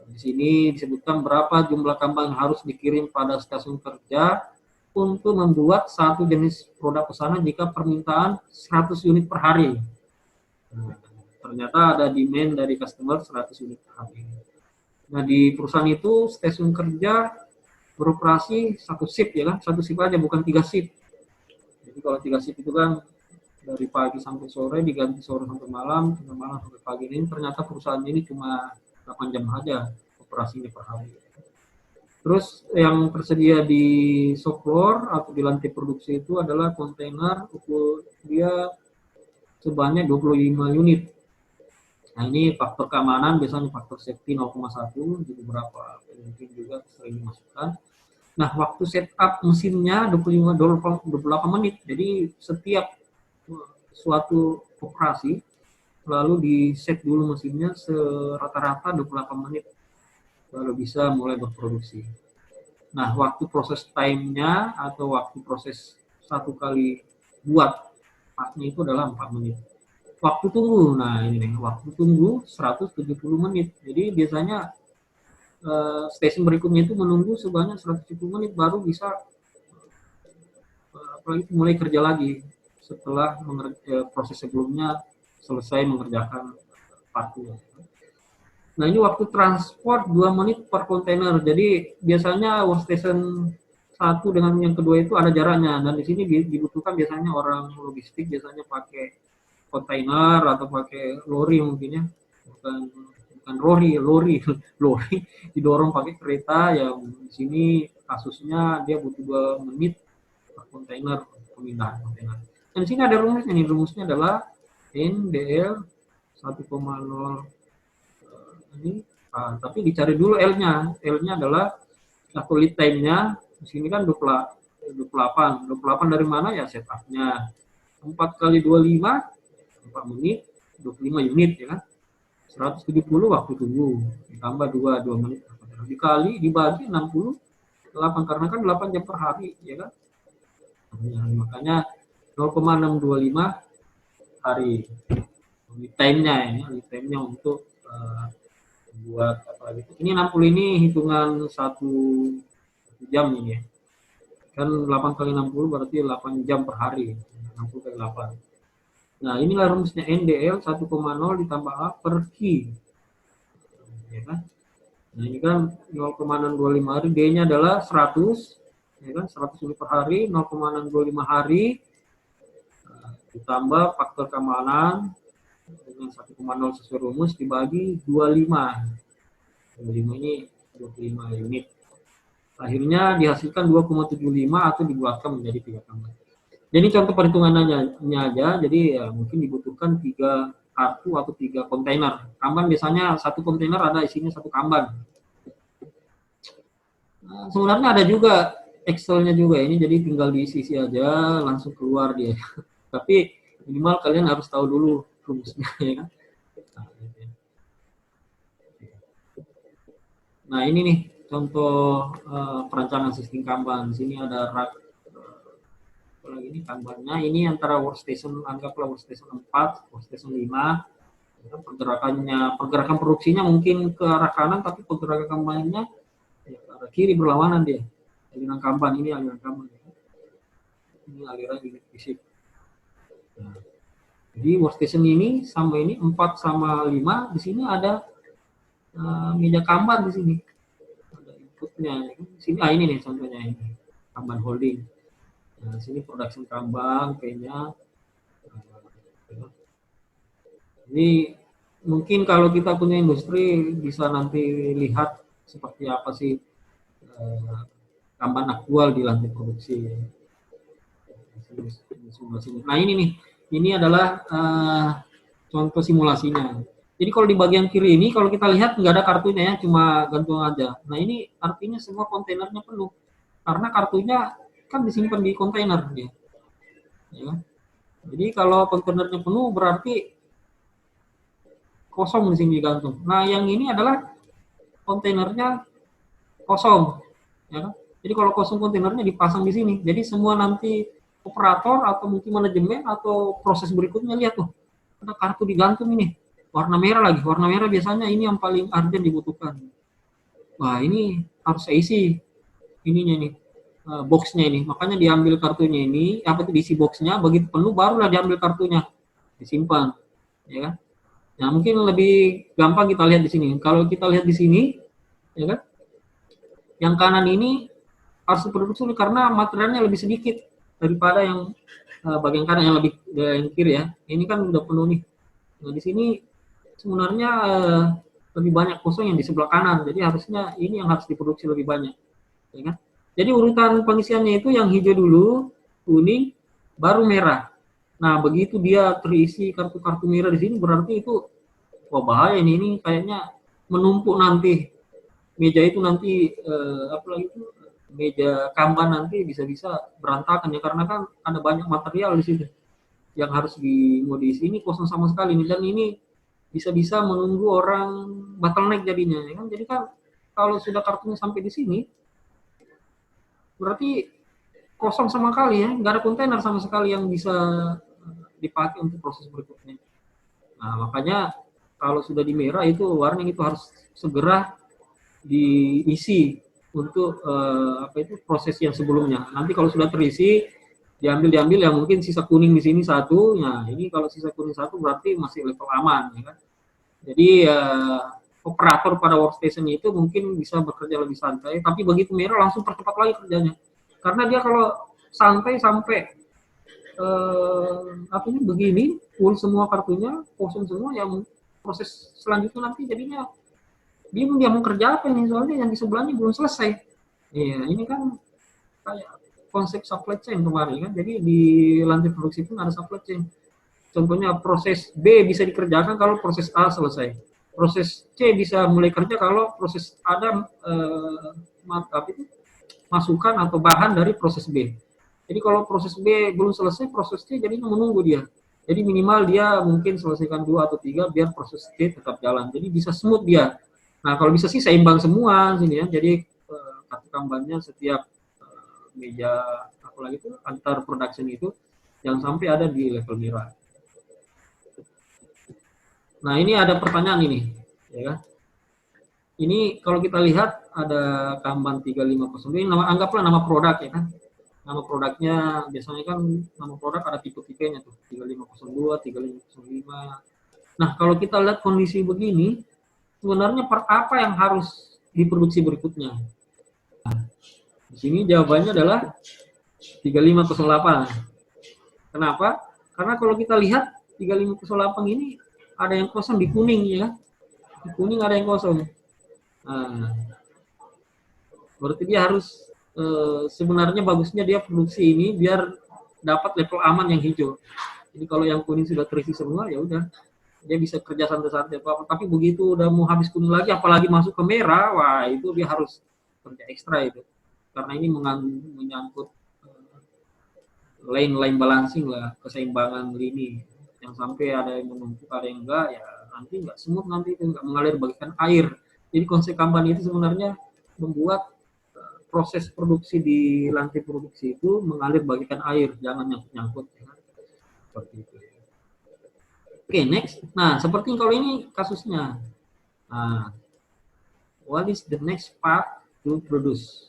di sini disebutkan berapa jumlah Kanban yang harus dikirim pada stasiun kerja untuk membuat satu jenis produk pesanan jika permintaan 100 unit per hari. Nah, ternyata ada demand dari customer 100 unit per hari. Nah, di perusahaan itu stasiun kerja beroperasi satu shift ya kan, satu shift aja, bukan 3 shift. Jadi kalau 3 shift itu kan dari pagi sampai sore, diganti sore sampai malam sampai pagi. Ini ternyata perusahaan ini cuma 8 jam aja operasinya per hari. Terus yang tersedia di shop floor atau di lantai produksi itu adalah kontainer, ukur dia sebanyak 25 unit. Nah, ini faktor keamanan, biasanya faktor safety 0,1, di beberapa mungkin juga sering dimasukkan. Nah, waktu setup mesinnya 28 menit. Jadi setiap suatu operasi lalu di set dulu mesinnya rata-rata 28 menit baru bisa mulai berproduksi. Nah, waktu proses time-nya atau waktu proses satu kali buat partnya itu adalah 4 menit. Waktu tunggu, nah ini nih, waktu tunggu 170 menit. Jadi biasanya stasiun berikutnya itu menunggu sebanyak 170 menit baru bisa mulai kerja lagi setelah proses sebelumnya selesai mengerjakan partnya. Nah, ini waktu transport 2 menit per kontainer. Jadi biasanya workstation satu dengan yang kedua itu ada jaraknya, dan di sini dibutuhkan biasanya orang logistik biasanya pakai kontainer atau pakai lori mungkin ya, bukan bukan lori didorong pakai kereta yang di sini kasusnya dia butuh 2 menit per kontainer pemindahan kontainer. Dan di sini ada rumusnya nih, rumusnya adalah NDL 1,0 ini, tapi dicari dulu L-nya. L-nya adalah satu lead time-nya. Di sini kan 28 dari mana ya, setup-nya 4 kali 25 4 menit 25 unit ya kan, 170 waktu tunggu ditambah 2 menit dikali dibagi 68 karena kan 8 jam per hari ya kan. Nah, makanya 0,625 hari lead time-nya ini, lead time-nya untuk buat apa gitu. Ini 60 ini hitungan 1 jam ini ya. Kan 8 kali 60 berarti 8 jam per hari. 60 kali 8. Nah, inilah rumusnya NDL 1,0 ditambah A per Q. Ya kan? Nah, ini kan 0,625 hari, D-nya adalah 100. Ya kan? 100 unit per hari, 0,625 hari. Ditambah faktor keamanan dengan 1,0 sesuai rumus dibagi 25. 25 ini 25 unit. Akhirnya dihasilkan 2,75 atau dibuatkan menjadi 3 kamar. Jadi contoh perhitungannya aja, jadi ya mungkin dibutuhkan 3 kartu atau 3 kontainer. Kanban biasanya 1 kontainer ada isinya 1 kanban. Nah, sebenarnya ada juga Excel-nya juga ini, jadi tinggal diisi aja langsung keluar dia. Tapi minimal kalian harus tahu dulu rumusnya ya kan. Nah, ini nih contoh perancangan sistem Kanban. Di sini ada rak lagi ini Kanbannya. Ini antara workstation, anggaplah workstation 4, workstation 5. Pergerakan produksinya mungkin ke arah kanan, tapi pergerakan Kanbannya ya, ke arah kiri berlawanan dia. Aliran Kanban ini aliran Kanban. Ini aliran unit fisik. Nah, jadi workstation ini sama ini 4 sama 5, di sini ada meja Kanban di sini. Ada inputnya. Di sini ini nih contohnya ini. Kanban holding. Nah, di sini production Kanban, P-nya. Jadi mungkin kalau kita punya industri bisa nanti lihat seperti apa sih Kanban aktual di lantai produksi. Nah, ini nih. Ini adalah contoh simulasinya. Jadi kalau di bagian kiri ini, kalau kita lihat nggak ada kartunya ya, cuma gantung aja. Nah, ini artinya semua kontainernya penuh. Karena kartunya kan disimpan di kontainer dia. Ya. Jadi kalau kontainernya penuh berarti kosong di sini digantung. Nah, yang ini adalah kontainernya kosong. Ya. Jadi kalau kosong kontainernya dipasang di sini. Jadi semua nanti operator atau mungkin manajemen atau proses berikutnya lihat tuh ada kartu digantung ini warna merah lagi, warna merah biasanya ini yang paling urgent dibutuhkan. Wah, ini harus saya isi ininya nih boxnya ini, makanya diambil kartunya ini apa itu diisi boxnya, begitu penuh barulah diambil kartunya disimpan ya kan. Nah, mungkin lebih gampang kita lihat di sini. Kalau kita lihat di sini ya kan, yang kanan ini harus diproduksi karena materialnya lebih sedikit daripada yang bagian kanan yang lebih yang kiri ya. Ini kan udah penuh nih. Nah, di sini sebenarnya lebih banyak kosong yang di sebelah kanan. Jadi harusnya ini yang harus diproduksi lebih banyak. Ya kan? Jadi urutan pengisiannya itu yang hijau dulu, kuning, baru merah. Nah, begitu dia terisi kartu-kartu merah di sini berarti itu wah bahaya ini kayaknya menumpuk nanti. Meja itu nanti apalagi itu meja Kanban nanti bisa-bisa berantakan ya karena kan ada banyak material di situ yang harus dimodif. Ini kosong sama sekali nih, dan ini bisa-bisa menunggu orang bottleneck jadinya ya kan. Jadi kan kalau sudah kartunya sampai di sini berarti kosong sama sekali ya, nggak ada kontainer sama sekali yang bisa dipakai untuk proses berikutnya. Nah, makanya kalau sudah di merah itu warning itu harus segera diisi untuk proses yang sebelumnya. Nanti kalau sudah terisi diambil ya mungkin sisa kuning di sini satu. Nah, ini kalau sisa kuning satu berarti masih level aman ya kan. Jadi operator pada workstation itu mungkin bisa bekerja lebih santai, tapi begitu merah langsung percepat lagi kerjanya. Karena dia kalau santai sampai begini full semua kartunya kosong semua, yang proses selanjutnya nanti jadinya bingung dia mau kerja apa ini, soalnya yang di sebelahnya belum selesai. Iya, ini kan kayak konsep supply chain kemarin kan, jadi di lantai produksi pun ada supply chain. Contohnya proses B bisa dikerjakan kalau proses A selesai. Proses C bisa mulai kerja kalau proses ada masukan atau bahan dari proses B. Jadi kalau proses B belum selesai, proses C jadinya menunggu dia. Jadi minimal dia mungkin selesaikan 2 atau 3 biar proses C tetap jalan. Jadi bisa smooth dia. Nah kalau bisa sih seimbang semua sini ya. Jadi kartu Kanbannya setiap meja apalagi itu antar production itu jangan sampai ada di level merah. Nah ini ada pertanyaan ini, ya kan? Ini kalau kita lihat ada Kanban 350 ini anggaplah nama produk ya kan. Nama produknya biasanya kan nama produk ada tipe-tipenya tuh 3502, 3505. Nah kalau kita lihat kondisi begini, sebenarnya part apa yang harus diproduksi berikutnya? Nah, di sini jawabannya adalah 3508. Kenapa? Karena kalau kita lihat 3508 ini ada yang kosong di kuning ya. Di kuning ada yang kosong. Nah, berarti dia harus sebenarnya bagusnya dia produksi ini biar dapat level aman yang hijau. Jadi kalau yang kuning sudah terisi semua ya udah dia bisa kerja santai-santai apa. Tapi begitu udah mau habis kuning lagi, apalagi masuk ke merah, wah itu dia harus kerja ekstra itu. Karena ini menyangkut line balancing lah, keseimbangan lini. Yang sampai ada yang menumpuk, ada yang enggak, ya nanti enggak smooth, nanti itu enggak mengalir bagikan air. Jadi konsep Kanban itu sebenarnya membuat proses produksi di lantai produksi itu mengalir bagikan air, jangan nyangkut-nyangkut. Ya. Seperti itu. Oke, next. Nah, seperti kalau ini kasusnya. Nah, what is the next part to produce?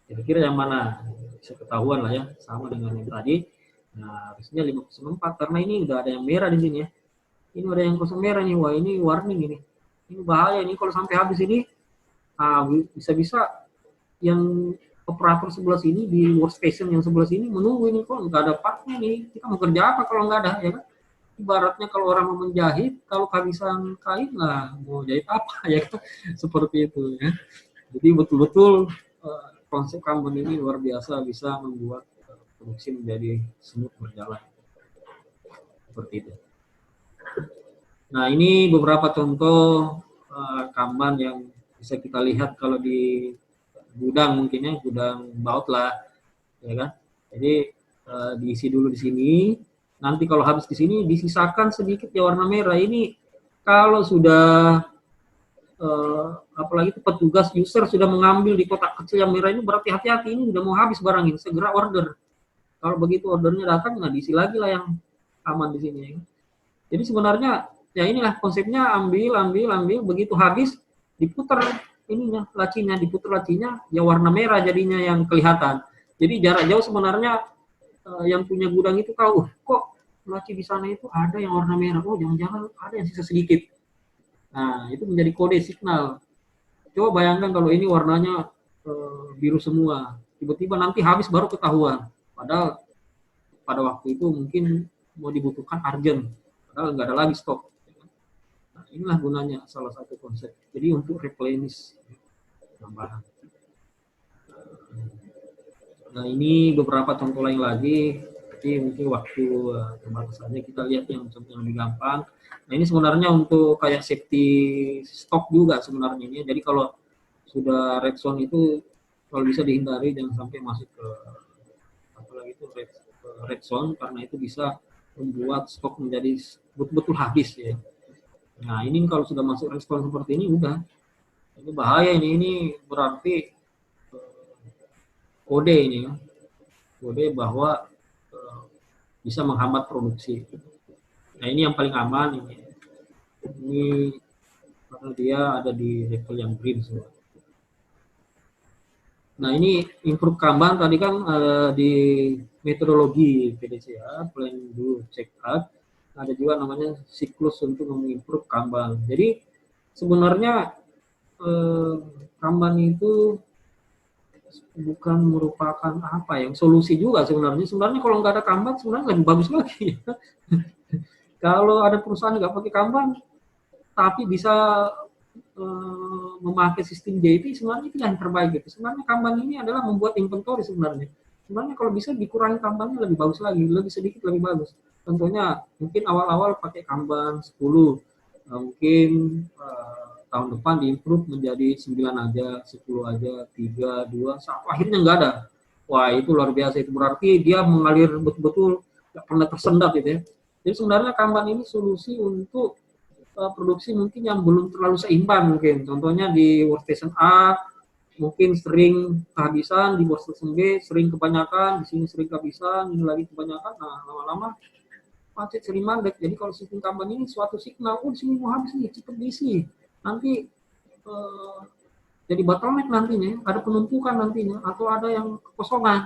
Kira-kira yang mana? Bisa ketahuan lah ya, sama dengan yang tadi. Nah, harusnya 504 karena ini udah ada yang merah di sini ya. Ini ada yang kosong merah nih, wah ini warning ini. Ini bahaya ini kalau sampai habis ini, bisa-bisa yang operator sebelah sini di workstation yang sebelah sini menunggu ini kok nggak ada partnya nih, kita mau kerja apa kalau nggak ada ya kan? Ibaratnya kalau orang mau menjahit, kalau kehabisan kain lah mau jahit apa ya kan? Seperti itu ya. Jadi betul-betul konsep Kanban ini luar biasa bisa membuat produksi menjadi smooth berjalan. Seperti itu. Nah, ini beberapa contoh Kanban yang bisa kita lihat kalau di gudang mungkin ya, gudang baut lah, ya kan. Jadi diisi dulu di sini. Nanti kalau habis di sini disisakan sedikit ya warna merah. Ini kalau sudah apalagi itu petugas user sudah mengambil di kotak kecil yang merah ini berarti hati-hati ini sudah mau habis barang ini, segera order. Kalau begitu ordernya datang, nah diisi lagi lah yang aman di sini. Ya. Jadi sebenarnya ya inilah konsepnya, ambil begitu habis diputar ininya lacinya ya warna merah jadinya yang kelihatan. Jadi jarak jauh sebenarnya yang punya gudang itu tahu kok laci di sana itu ada yang warna merah, oh jangan-jangan ada yang sisa sedikit. Nah itu menjadi kode signal. Coba bayangkan kalau ini warnanya biru semua, tiba-tiba nanti habis baru ketahuan. Padahal pada waktu itu mungkin mau dibutuhkan urgent, padahal nggak ada lagi stok. Nah, inilah gunanya salah satu konsep. Jadi untuk replenish tambahan. Nah ini beberapa contoh lain lagi. Jadi mungkin waktu terbatas saja, kita lihat yang contoh yang lebih gampang. Nah ini sebenarnya untuk kayak safety stok juga sebenarnya ini. Jadi kalau sudah red zone itu kalau bisa dihindari jangan sampai masuk ke apalagi itu red zone karena itu bisa membuat stok menjadi betul-betul habis ya. Nah ini kalau sudah masuk red zone seperti ini udah ini bahaya ini berarti kode ini ya. Kode bahwa bisa menghambat produksi. Nah ini yang paling aman ini. Ini karena dia ada di level yang green semua. Nah ini improve Kanban tadi kan di metodologi PDCA, plan do check out. Ada juga namanya siklus untuk mengimprove Kanban. Jadi sebenarnya Kanban itu bukan merupakan apa yang solusi juga sebenarnya. Sebenarnya kalau nggak ada Kanban sebenarnya lebih bagus lagi. Kalau ada perusahaan nggak pakai Kanban, tapi bisa memakai sistem JIT, sebenarnya itu yang terbaik gitu. Sebenarnya Kanban ini adalah membuat inventory sebenarnya. Sebenarnya kalau bisa dikurangi Kanbannya lebih bagus lagi, lebih sedikit lebih bagus. Contohnya mungkin awal-awal pakai Kanban 10, mungkin tahun depan diimprove menjadi 9 aja, 10 aja, 3, 2, akhirnya nggak ada. Wah, itu luar biasa. Itu berarti dia mengalir betul-betul, nggak pernah tersendat gitu ya. Jadi sebenarnya Kanban ini solusi untuk produksi mungkin yang belum terlalu seimbang mungkin. Contohnya di workstation A mungkin sering kehabisan, di workstation B sering kebanyakan, di sini sering kehabisan, ini lagi kebanyakan. Nah, lama-lama macet sering mandek. Jadi kalau sistem Kanban ini suatu signal, oh di sini mau habis nih, cepat diisi. Nanti jadi bottleneck nantinya, ada penumpukan nantinya, atau ada yang kekosongan.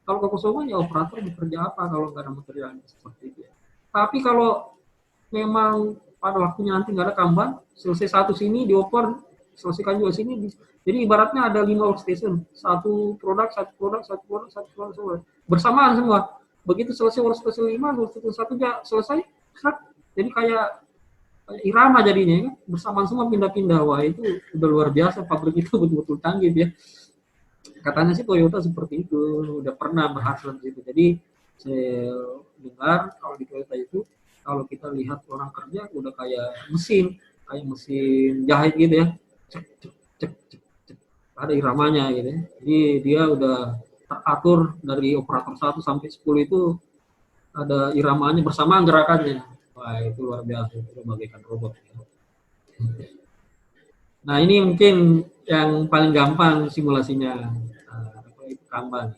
Kalau kekosongan ya operator bekerja apa kalau nggak ada material seperti itu. Tapi kalau memang pada waktunya nanti nggak ada Kanban, selesai satu sini dioper, selesaikan juga sini. Jadi ibaratnya ada 5 workstation, satu produk, satu produk, satu produk, satu produk, semua bersamaan semua. Begitu selesai workstation 5, workstation 1 ya selesai. Jadi kayak irama jadinya kan, bersamaan semua pindah-pindah. Wah, itu udah luar biasa, pabrik itu betul-betul canggih ya. Katanya sih Toyota seperti itu, udah pernah berhasil di situ. Jadi saya dengar kalau di Toyota itu, kalau kita lihat orang kerja udah kayak mesin jahit gitu ya, cek, cek, cek, cek, cek. Ada iramanya gitu ya. Jadi dia udah teratur dari operator 1 sampai 10 itu ada iramanya bersamaan gerakannya. Wah, itu luar biasa, itu bagaikan robot ya. Nah, ini mungkin yang paling gampang simulasinya. Nah, itu Kanban.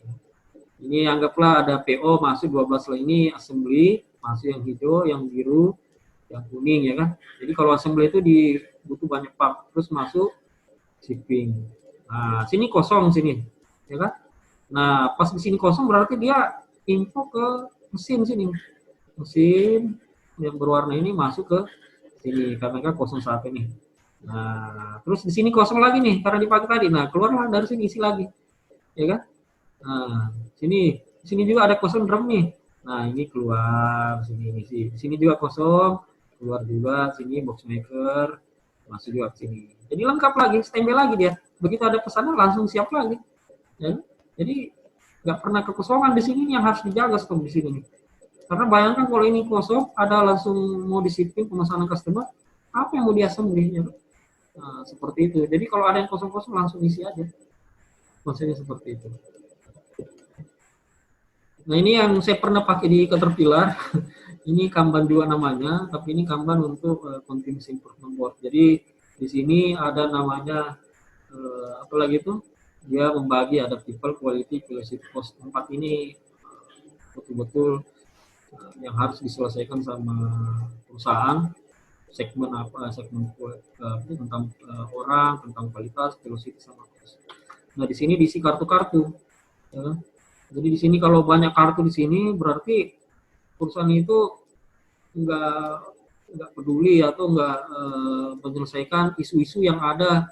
Ini anggaplah ada PO masuk 12 line ini assembly, masuk yang hijau, yang biru, yang kuning ya kan. Jadi kalau assembly itu butuh banyak part, terus masuk shipping. Nah, sini kosong sini, ya kan? Nah, pas di sini kosong berarti dia info ke mesin sini. Mesin yang berwarna ini masuk ke sini karena kan kosong saat ini. Nah, terus di sini kosong lagi nih karena dipakai tadi. Nah, keluarlah dari sini isi lagi, ya kan? Nah, sini juga ada kosong drum nih. Nah, ini keluar sini isi. Di sini juga kosong, keluar juga sini box maker, masuk juga ke sini. Jadi lengkap lagi, standby lagi dia. Begitu ada pesanan langsung siap lagi. Ya? Jadi nggak pernah kekosongan di sini yang harus dijaga stok di sini nih. Karena bayangkan kalau ini kosong, ada langsung mau disipin pemesanan customer, apa yang mau diassembly ya? Nah, seperti itu. Jadi kalau ada yang kosong-kosong langsung isi aja. Maksudnya seperti itu. Nah, ini yang saya pernah pakai di Caterpillar. Ini Kanban juga namanya, tapi ini Kanban untuk continuous improvement board. Jadi di sini ada namanya apa lagi itu? Dia membagi ada people, quality, velocity, cost. 4 ini betul-betul yang harus diselesaikan sama perusahaan. Segmen apa? Segmen tentang orang, tentang kualitas, velocity sama cost. Nah, di sini diisi kartu-kartu. Ya. Jadi di sini kalau banyak kartu di sini berarti perusahaan itu nggak peduli atau nggak menyelesaikan isu-isu yang ada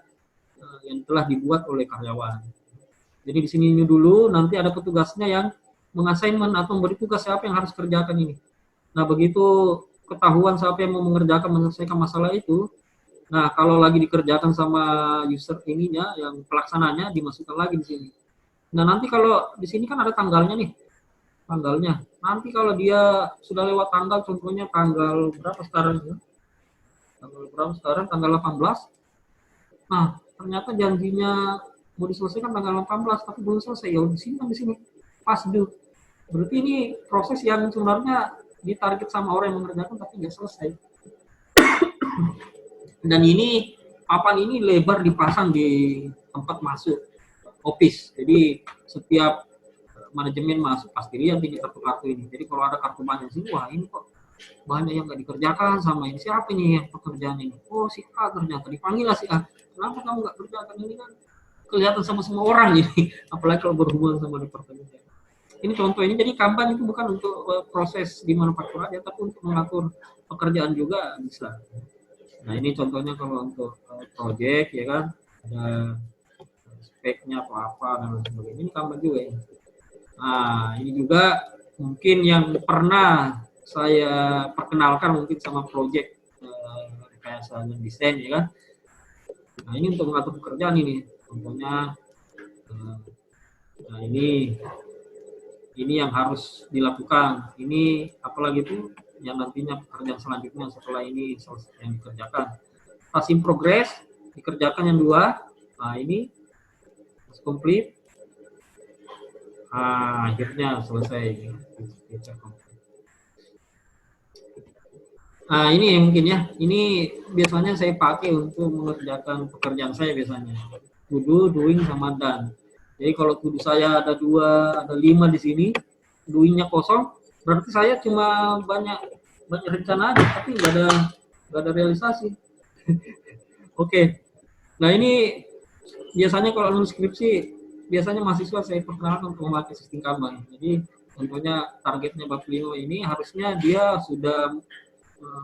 yang telah dibuat oleh karyawan. Jadi di sini dulu nanti ada petugasnya yang mengassignment atau memberi tugas siapa yang harus kerjakan ini. Nah, begitu ketahuan siapa yang mau mengerjakan menyelesaikan masalah itu, nah kalau lagi dikerjakan sama user ininya yang pelaksananya dimasukkan lagi di sini. Nah, nanti kalau di sini kan ada tanggalnya nih, tanggalnya. Nanti kalau dia sudah lewat tanggal, contohnya tanggal berapa sekarang ya? Tanggal berapa sekarang? Tanggal 18. Nah, ternyata janjinya mau diselesaikan tanggal 18, tapi belum selesai. Ya di sini kan di sini pas dulu. Berarti ini proses yang sebenarnya ditarget sama orang yang mengerjakan tapi nggak selesai. Dan ini papan ini lebar dipasang di tempat masuk office. Jadi setiap manajemen masuk pasti lihat di kartu-kartu ini. Jadi kalau ada kartu banyak sih, wah ini kok banyak yang nggak dikerjakan sama ini, siapa nih yang pekerjaan ini? Oh, si A ternyata dipanggil lah si A. Kenapa kamu nggak kerjakan ini kan? Kelihatan sama semua orang ini, apalagi kalau berhubungan sama departemen. Ini contoh ini, jadi Kanban itu bukan untuk proses di manufaktur aja, tapi untuk mengatur pekerjaan juga bisa. Nah, ini contohnya kalau untuk project ya kan, ada speknya atau apa dan sebagainya. Ini Kanban juga ya. Nah, ini juga mungkin yang pernah saya perkenalkan mungkin sama project rekayasa dan desain ya kan. Nah ini untuk mengatur pekerjaan ini, contohnya nah ini yang harus dilakukan, ini apalagi itu yang nantinya pekerjaan selanjutnya setelah ini selesai yang dikerjakan. Task in progress dikerjakan yang 2, nah ini complete, akhirnya selesai. Nah ini yang mungkin ya, ini biasanya saya pakai untuk mengerjakan pekerjaan saya biasanya, to do, doing, sama done. Jadi kalau to do saya ada 2, ada 5 di sini, doing-nya kosong, berarti saya cuma banyak rencana aja, tapi nggak ada realisasi. Oke. Nah ini biasanya kalau nulis skripsi, biasanya mahasiswa saya perkenalkan untuk memakai sistem Kanban. Jadi contohnya targetnya bab 5 ini harusnya dia sudah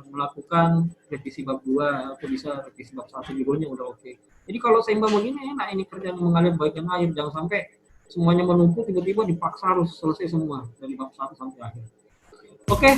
melakukan revisi bab 2 atau bisa revisi bab 1 judulnya udah oke. Jadi kalau seimbang begini enak ini kerjaan mengalir bagian air, jangan sampai semuanya menumpuk tiba-tiba dipaksa harus selesai semua dari bab 1 sampai akhir. Oke.